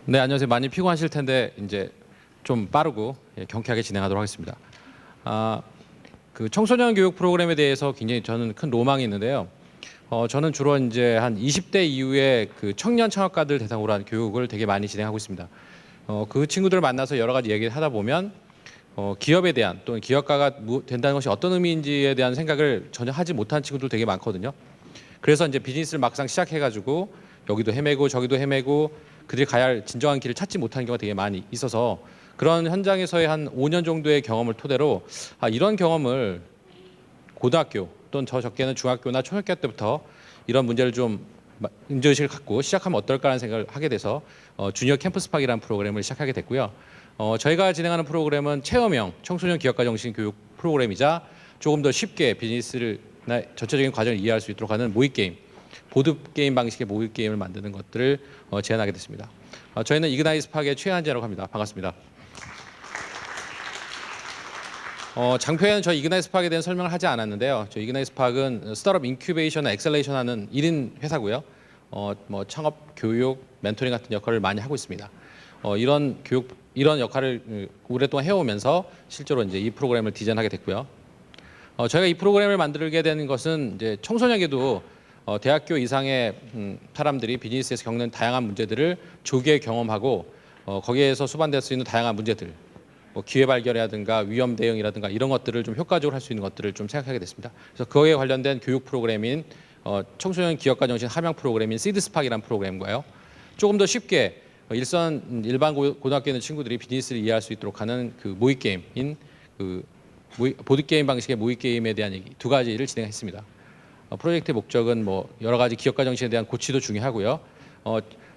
네, 안녕하세요. 많이 피곤하실 텐데 이제 좀 빠르고 경쾌하게 진행하도록 하겠습니다. 그 청소년 교육 프로그램에 대해서 굉장히 저는 큰 로망이 있는데요. 저는 주로 이제 한 20대 이후에 그 청년 창업가들 대상으로 한 교육을 되게 많이 진행하고 있습니다. 그 친구들을 만나서 여러 가지 얘기를 하다 보면 기업에 대한 또는 기업가가 된다는 것이 어떤 의미인지에 대한 생각을 전혀 하지 못한 친구들 되게 많거든요. 그래서 이제 비즈니스를 막상 시작해가지고 여기도 헤매고 저기도 헤매고 그들이 가야 할 진정한 길을 찾지 못하는 경우가 되게 많이 있어서 그런 현장에서의 한 5년 정도의 경험을 토대로 이런 경험을 고등학교 또는 더 적게는 중학교나 초등학교 때부터 이런 문제를 좀 문제의식을 갖고 시작하면 어떨까라는 생각을 하게 돼서 주니어 캠퍼스팍이라는 프로그램을 시작하게 됐고요. 저희가 진행하는 프로그램은 체험형 청소년 기업가 정신 교육 프로그램이자 조금 더 쉽게 비즈니스를 전체적인 과정을 이해할 수 있도록 하는 모의 게임, 보드 게임 방식의 모의 게임을 만드는 것들을 제안하게 됐습니다. 저희는 이그나이 스팍의 최한재라고 합니다. 반갑습니다. 장표에는 저희 이그나이 스팍에 대한 설명을 하지 않았는데요. 저희 이그나이 스팍은 스타트업 인큐베이션, 엑셀레이션 하는 1인 회사고요. 뭐 창업, 교육, 멘토링 같은 역할을 많이 하고 있습니다. 이런 역할을 오랫동안 해오면서 실제로 이제 이 프로그램을 디자인하게 됐고요. 저희가 이 프로그램을 만들게 된 것은 이제 청소년에게도 대학교 이상의 사람들이 비즈니스에서 겪는 다양한 문제들을 조기에 경험하고 거기에서 수반될 수 있는 다양한 문제들, 뭐 기회 발견이라든가 위험 대응이라든가 이런 것들을 좀 효과적으로 할 수 있는 것들을 좀 생각하게 됐습니다. 그래서 그거에 관련된 교육 프로그램인 청소년 기업가 정신 함양 프로그램인 시드스팍이라는 프로그램과요. 조금 더 쉽게 일반 고등학교에 있는 친구들이 비즈니스를 이해할 수 있도록 하는 그 모의 게임인 그 보드게임 방식의 모의 게임에 대한 얘기 두 가지를 진행했습니다. 프로젝트의 목적은 뭐 여러 가지 기업가 정신에 대한 고치도 중요하고요.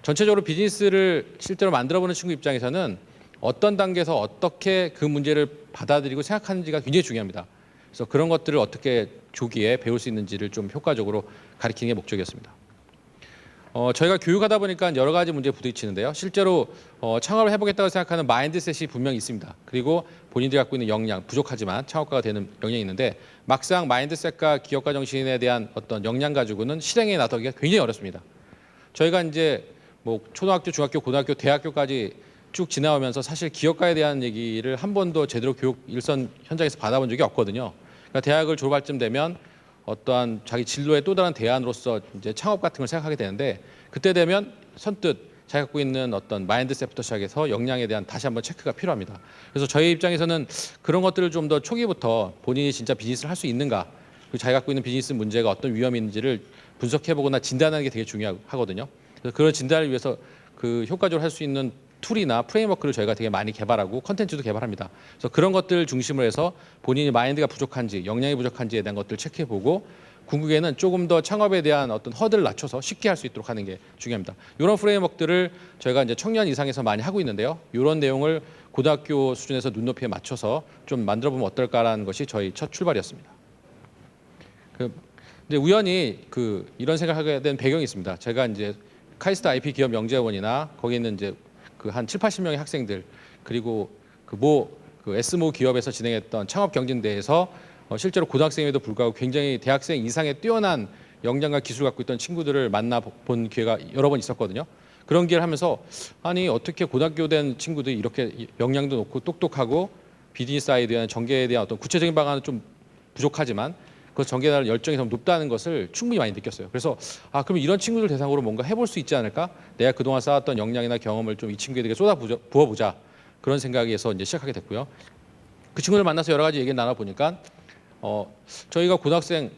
전체적으로 비즈니스를 실제로 만들어보는 친구 입장에서는 어떤 단계에서 어떻게 그 문제를 받아들이고 생각하는지가 굉장히 중요합니다. 그래서 그런 것들을 어떻게 조기에 배울 수 있는지를 좀 효과적으로 가르치는 게 목적이었습니다. 저희가 교육하다 보니까 여러 가지 문제에 부딪히는데요. 실제로 창업을 해보겠다고 생각하는 마인드셋이 분명히 있습니다. 그리고 본인들이 갖고 있는 역량, 부족하지만 창업가가 되는 역량이 있는데 막상 마인드셋과 기업가 정신에 대한 어떤 역량 가지고는 실행에 나서기가 굉장히 어렵습니다. 저희가 이제 뭐 초등학교, 중학교, 고등학교, 대학교까지 쭉 지나오면서 사실 기업가에 대한 얘기를 한 번도 제대로 교육 일선 현장에서 받아본 적이 없거든요. 그러니까 대학을 졸업할 쯤 되면 어떠한 자기 진로의 또 다른 대안으로서 이제 창업 같은 걸 생각하게 되는데 그때 되면 선뜻 자기가 갖고 있는 어떤 마인드셋부터 시작해서 역량에 대한 다시 한번 체크가 필요합니다. 그래서 저희 입장에서는 그런 것들을 좀 더 초기부터 본인이 진짜 비즈니스를 할 수 있는가 그리고 자기가 갖고 있는 비즈니스 문제가 어떤 위험이 있는지를 분석해보거나 진단하는 게 되게 중요하거든요. 그래서 그런 진단을 위해서 그 효과적으로 할 수 있는 툴이나 프레임워크를 저희가 되게 많이 개발하고 컨텐츠도 개발합니다. 그래서 그런 것들 중심으로 해서 본인이 마인드가 부족한지 역량이 부족한지에 대한 것들을 체크해보고 궁극에는 조금 더 창업에 대한 어떤 허들을 낮춰서 쉽게 할 수 있도록 하는 게 중요합니다. 이런 프레임워크들을 저희가 이제 청년 이상에서 많이 하고 있는데요. 이런 내용을 고등학교 수준에서 눈높이에 맞춰서 좀 만들어보면 어떨까라는 것이 저희 첫 출발이었습니다. 근데 우연히 이런 생각하게 된 배경이 있습니다. 제가 이제 카이스트 IP 기업 영재원이나 거기 있는 이제 한 7, 80명의 학생들 그리고 S모 기업에서 진행했던 창업 경진대회에서 실제로 고등학생에도 불구하고 굉장히 대학생 이상의 뛰어난 역량과 기술 갖고 있던 친구들을 만나본 기회가 여러 번 있었거든요. 그런 기회를 하면서 아니 어떻게 고등학교 된 친구들이 이렇게 역량도 높고 똑똑하고 비즈니스 아이디어나 전개에 대한 어떤 구체적인 방안은 좀 부족하지만 그 전개에 대한 열정이 더 높다는 것을 충분히 많이 느꼈어요. 그래서 그럼 이런 친구들 대상으로 뭔가 해볼 수 있지 않을까? 내가 그동안 쌓았던 역량이나 경험을 좀 이 친구들에게 부어보자. 그런 생각에서 이제 시작하게 됐고요. 그 친구들 만나서 여러 가지 얘기 나눠보니까 저희가 고등학생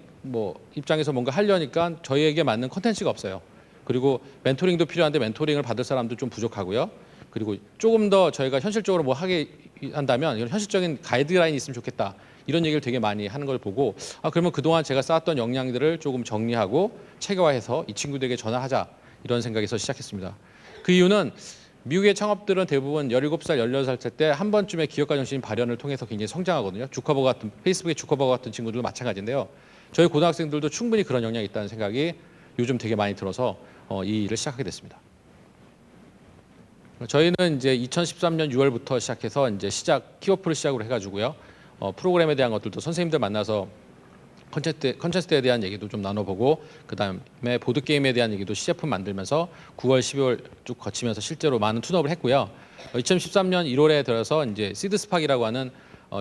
입장에서 뭔가 하려니까 저희에게 맞는 컨텐츠가 없어요. 그리고 멘토링도 필요한데 멘토링을 받을 사람도 좀 부족하고요. 그리고 조금 더 저희가 현실적으로 뭐 하게 한다면 이런 현실적인 가이드라인이 있으면 좋겠다. 이런 얘기를 되게 많이 하는 걸 보고 그러면 그동안 제가 쌓았던 역량들을 조금 정리하고 체계화해서 이 친구들에게 전화하자 이런 생각에서 시작했습니다. 그 이유는 미국의 창업들은 대부분 17살, 16살 때 한 번쯤에 기업가 정신 발현을 통해서 굉장히 성장하거든요. 페이스북의 주커버거 같은 친구들도 마찬가지인데요. 저희 고등학생들도 충분히 그런 역량이 있다는 생각이 요즘 되게 많이 들어서 이 일을 시작하게 됐습니다. 저희는 이제 2013년 6월부터 시작해서 이제 키오프를 시작으로 해가지고요. 프로그램에 대한 것들도 선생님들 만나서 컨텐츠에 대한 얘기도 좀 나눠보고 그다음에 보드 게임에 대한 얘기도 시제품 만들면서 9월, 12월 쭉 거치면서 실제로 많은 툰업을 했고요. 2013년 1월에 들어서 이제 시드 스팍이라고 하는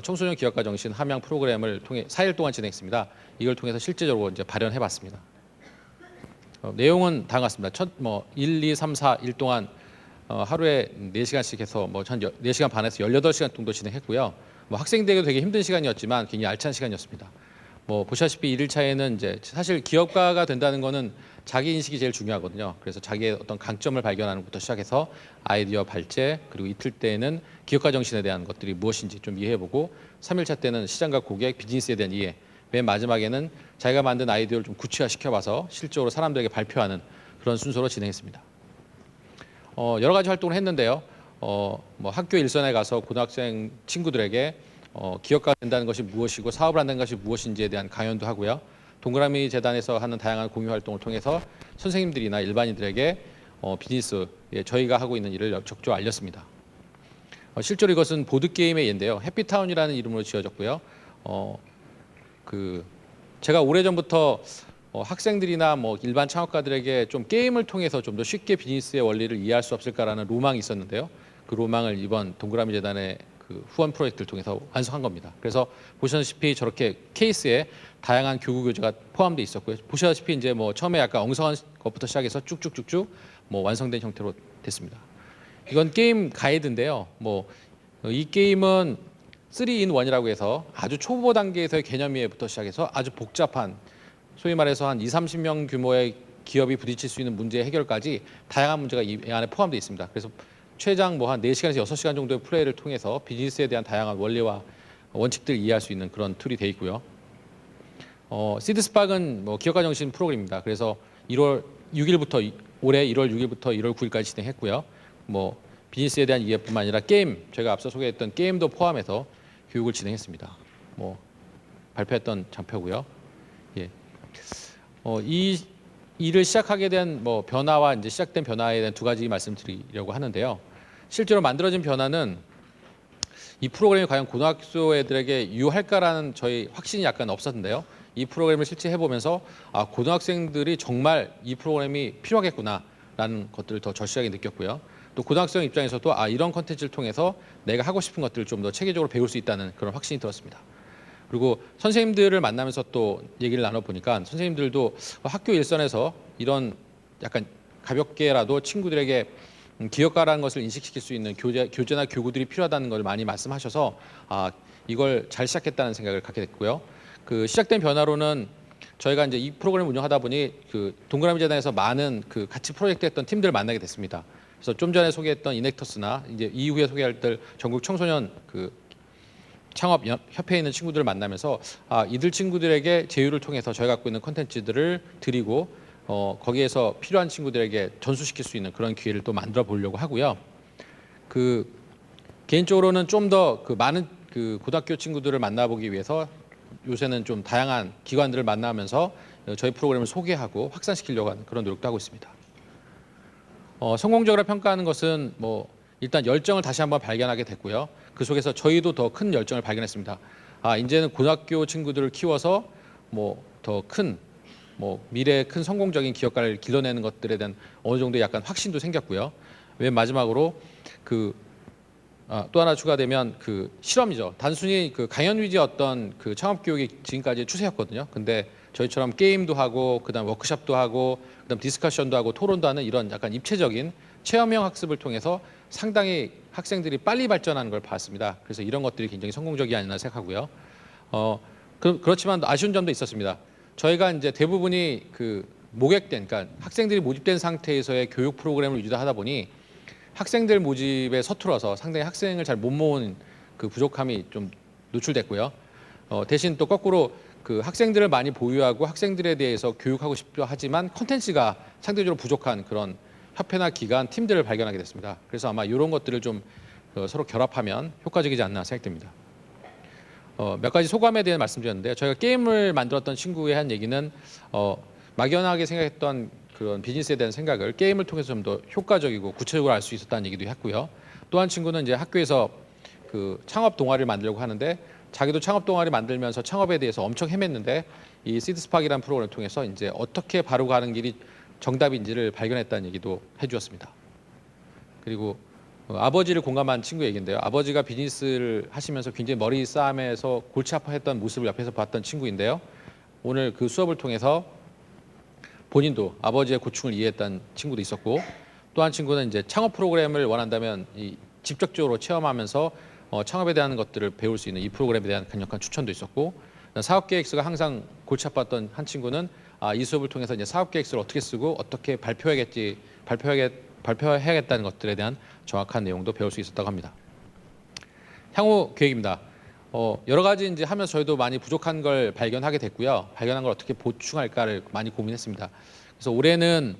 청소년 기업가 정신 함양 프로그램을 통해 4일 동안 진행했습니다. 이걸 통해서 실제적으로 이제 발현해봤습니다. 내용은 다음 같습니다. 첫 1, 2, 3, 4 일 동안 하루에 4시간씩 해서 한 4시간 반에서 18시간 정도 진행했고요. 학생들에게 되게 힘든 시간이었지만 굉장히 알찬 시간이었습니다. 보시다시피 1일차에는 이제 사실 기업가가 된다는 거는 자기 인식이 제일 중요하거든요. 그래서 자기의 어떤 강점을 발견하는 것부터 시작해서 아이디어 발제, 그리고 이틀 때는 기업가 정신에 대한 것들이 무엇인지 좀 이해해보고 3일차 때는 시장과 고객, 비즈니스에 대한 이해, 맨 마지막에는 자기가 만든 아이디어를 좀 구체화시켜봐서 실적으로 사람들에게 발표하는 그런 순서로 진행했습니다. 여러 가지 활동을 했는데요. 학교 일선에 가서 고등학생 친구들에게 기업가가 된다는 것이 무엇이고 사업을 한다는 것이 무엇인지에 대한 강연도 하고요. 동그라미 재단에서 하는 다양한 공유 활동을 통해서 선생님들이나 일반인들에게 비즈니스에 저희가 하고 있는 일을 적극적으로 알렸습니다. 실제로 이것은 보드게임의 예인데요. 해피타운이라는 이름으로 지어졌고요. 제가 오래전부터 학생들이나 일반 창업가들에게 좀 게임을 통해서 좀 더 쉽게 비즈니스의 원리를 이해할 수 없을까라는 로망이 있었는데요. 그 로망을 이번 동그라미 재단의 후원 프로젝트를 통해서 완성한 겁니다. 그래서 보시다시피 저렇게 케이스에 다양한 교구 교재가 포함되어 있었고요. 보시다시피 이제 처음에 약간 엉성한 것부터 시작해서 쭉쭉쭉쭉 완성된 형태로 됐습니다. 이건 게임 가이드인데요. 이 게임은 3-in-1이라고 해서 아주 초보 단계에서의 개념 이해부터 시작해서 아주 복잡한 소위 말해서 한 20-30명 규모의 기업이 부딪힐 수 있는 문제 해결까지 다양한 문제가 이 안에 포함되어 있습니다. 그래서 최장 한 4시간에서 6시간 정도의 플레이를 통해서 비즈니스에 대한 다양한 원리와 원칙들을 이해할 수 있는 그런 툴이 되어 있고요. 시드 스팍은 기업가 정신 프로그램입니다. 그래서 1월 6일부터 올해 1월 6일부터 1월 9일까지 진행했고요. 비즈니스에 대한 이해뿐만 아니라 게임, 제가 앞서 소개했던 게임도 포함해서 교육을 진행했습니다. 발표했던 장표고요. 예. 이 일을 시작하게 된 변화와 이제 시작된 변화에 대한 두 가지 말씀드리려고 하는데요. 실제로 만들어진 변화는 이 프로그램이 과연 고등학교 애들에게 유효할까라는 저희 확신이 약간 없었는데요. 이 프로그램을 실제 해보면서 고등학생들이 정말 이 프로그램이 필요하겠구나라는 것들을 더 절실하게 느꼈고요. 또 고등학생 입장에서도 이런 컨텐츠를 통해서 내가 하고 싶은 것들을 좀 더 체계적으로 배울 수 있다는 그런 확신이 들었습니다. 그리고 선생님들을 만나면서 또 얘기를 나눠보니까 선생님들도 학교 일선에서 이런 약간 가볍게라도 친구들에게 기업가라는 것을 인식시킬 수 있는 교재나 교구들이 필요하다는 걸 많이 말씀하셔서 이걸 잘 시작했다는 생각을 갖게 됐고요. 시작된 변화로는 저희가 이제 이 프로그램을 운영하다 보니 동그라미 재단에서 많은 같이 프로젝트 했던 팀들을 만나게 됐습니다. 그래서 좀 전에 소개했던 이넥터스나 이제 이후에 소개할 때 전국 청소년 창업 협회에 있는 친구들을 만나면서 이들 친구들에게 제휴를 통해서 저희가 갖고 있는 컨텐츠들을 드리고 거기에서 필요한 친구들에게 전수시킬 수 있는 그런 기회를 또 만들어 보려고 하고요. 개인적으로는 좀 더 많은 고등학교 친구들을 만나보기 위해서 요새는 좀 다양한 기관들을 만나면서 저희 프로그램을 소개하고 확산시키려고 하는 그런 노력도 하고 있습니다. 성공적으로 평가하는 것은 일단 열정을 다시 한번 발견하게 됐고요. 그 속에서 저희도 더 큰 열정을 발견했습니다. 이제는 고등학교 친구들을 키워서 더 큰 미래의 큰 성공적인 기업가를 길러내는 것들에 대한 어느 정도 약간 확신도 생겼고요. 맨 마지막으로 또 하나 추가되면 실험이죠. 단순히 강연 위주의 어떤 창업 교육이 지금까지 추세였거든요. 근데 저희처럼 게임도 하고 그다음 워크숍도 하고 그다음 디스커션도 하고 토론도 하는 이런 약간 입체적인 체험형 학습을 통해서 상당히 학생들이 빨리 발전하는 걸 봤습니다. 그래서 이런 것들이 굉장히 성공적이 아니나 생각하고요. 그렇지만 아쉬운 점도 있었습니다. 저희가 이제 대부분이 모객된, 그러니까 학생들이 모집된 상태에서의 교육 프로그램을 유지하다 보니 학생들 모집에 서툴러서 상당히 학생을 잘 못 모은 부족함이 좀 노출됐고요. 대신 또 거꾸로 학생들을 많이 보유하고 학생들에 대해서 교육하고 싶어 하지만 컨텐츠가 상대적으로 부족한 그런 협회나 기관, 팀들을 발견하게 됐습니다. 그래서 아마 이런 것들을 좀 서로 결합하면 효과적이지 않나 생각됩니다. 몇 가지 소감에 대해 말씀드렸는데요. 저희가 게임을 만들었던 친구의 한 얘기는 막연하게 생각했던 그런 비즈니스에 대한 생각을 게임을 통해서 좀 더 효과적이고 구체적으로 알 수 있었다는 얘기도 했고요. 또 한 친구는 이제 학교에서 창업 동아리를 만들려고 하는데 자기도 창업 동아리 만들면서 창업에 대해서 엄청 헤맸는데 이 시드 스팍이라는 프로그램을 통해서 이제 어떻게 바로 가는 길이 정답인지를 발견했다는 얘기도 해주었습니다. 그리고 아버지를 공감한 친구 얘기인데요. 아버지가 비즈니스를 하시면서 굉장히 머리 싸움에서 골치 아파했던 모습을 옆에서 봤던 친구인데요. 오늘 그 수업을 통해서 본인도 아버지의 고충을 이해했던 친구도 있었고, 또 한 친구는 이제 창업 프로그램을 원한다면 직접적으로 체험하면서 창업에 대한 것들을 배울 수 있는 이 프로그램에 대한 강력한 추천도 있었고, 사업 계획서가 항상 골치 아팠던 한 친구는 이 수업을 통해서 이제 사업 계획서를 어떻게 쓰고 어떻게 발표해야겠다는 것들에 대한 정확한 내용도 배울 수 있었다고 합니다. 향후 계획입니다. 여러 가지 이제 하면서 저희도 많이 부족한 걸 발견하게 됐고요. 발견한 걸 어떻게 보충할까를 많이 고민했습니다. 그래서 올해는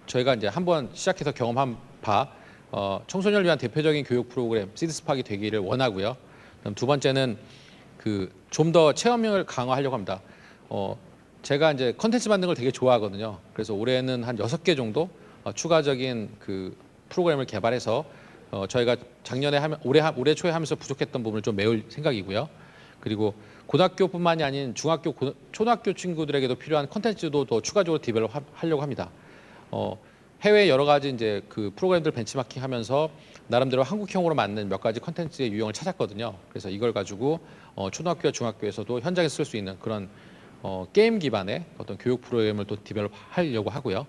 저희가 이제 한번 시작해서 경험한 바 청소년을 위한 대표적인 교육 프로그램 시드 스팍이 되기를 원하고요. 그다음 두 번째는 좀 더 체험을 강화하려고 합니다. 제가 이제 컨텐츠 만드는 걸 되게 좋아하거든요. 그래서 올해는 한 6개 정도 추가적인 프로그램을 개발해서 저희가 작년에 올해 초에 하면서 부족했던 부분을 좀 메울 생각이고요. 그리고 고등학교뿐만이 아닌 중학교, 초등학교 친구들에게도 필요한 컨텐츠도 더 추가적으로 디벨롭하려고 합니다. 해외 여러 가지 이제 프로그램들 벤치마킹하면서 나름대로 한국형으로 맞는 몇 가지 컨텐츠의 유형을 찾았거든요. 그래서 이걸 가지고 초등학교와 중학교에서도 현장에서 쓸 수 있는 그런 게임 기반의 어떤 교육 프로그램을 또 디벨롭하려고 하고요.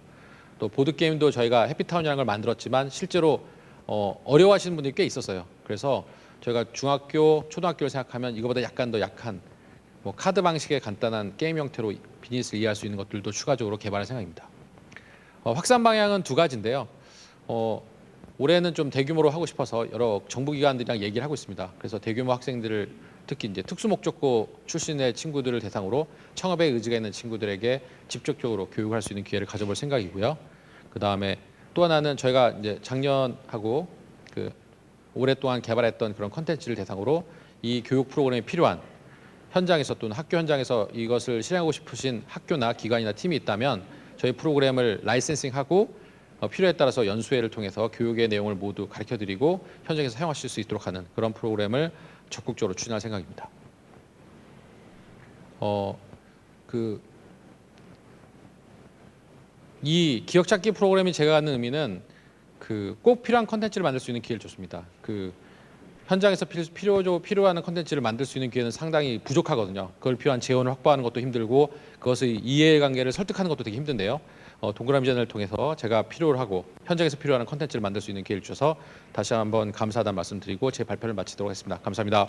또 보드 게임도 저희가 해피타운이라는 걸 만들었지만 실제로 어려워하시는 분들이 꽤 있었어요. 그래서 저희가 중학교, 초등학교를 생각하면 이거보다 약간 더 약한 카드 방식의 간단한 게임 형태로 비즈니스를 이해할 수 있는 것들도 추가적으로 개발할 생각입니다. 확산 방향은 두 가지인데요. 올해는 좀 대규모로 하고 싶어서 여러 정부기관들이랑 얘기를 하고 있습니다. 그래서 대규모 학생들을 특히 이제 특수목적고 출신의 친구들을 대상으로 창업에 의지가 있는 친구들에게 직접적으로 교육할 수 있는 기회를 가져볼 생각이고요. 그 다음에 또 하나는 저희가 이제 작년하고 오랫동안 개발했던 그런 컨텐츠를 대상으로 이 교육 프로그램이 필요한 현장에서 또는 학교 현장에서 이것을 실행하고 싶으신 학교나 기관이나 팀이 있다면 저희 프로그램을 라이센싱하고 필요에 따라서 연수회를 통해서 교육의 내용을 모두 가르쳐드리고 현장에서 사용하실 수 있도록 하는 그런 프로그램을 적극적으로 추진할 생각입니다. 이 기억 찾기 프로그램이 제가 갖는 의미는 꼭 필요한 컨텐츠를 만들 수 있는 기회를 줬습니다. 현장에서 필요한 컨텐츠를 만들 수 있는 기회는 상당히 부족하거든요. 그걸 필요한 재원을 확보하는 것도 힘들고 그것의 이해관계를 설득하는 것도 되게 힘든데요. 동그라미 전을 통해서 제가 필요로 하고 현장에서 필요한 컨텐츠를 만들 수 있는 기회를 주셔서 다시 한번 감사하다는 말씀드리고 제 발표를 마치도록 하겠습니다. 감사합니다.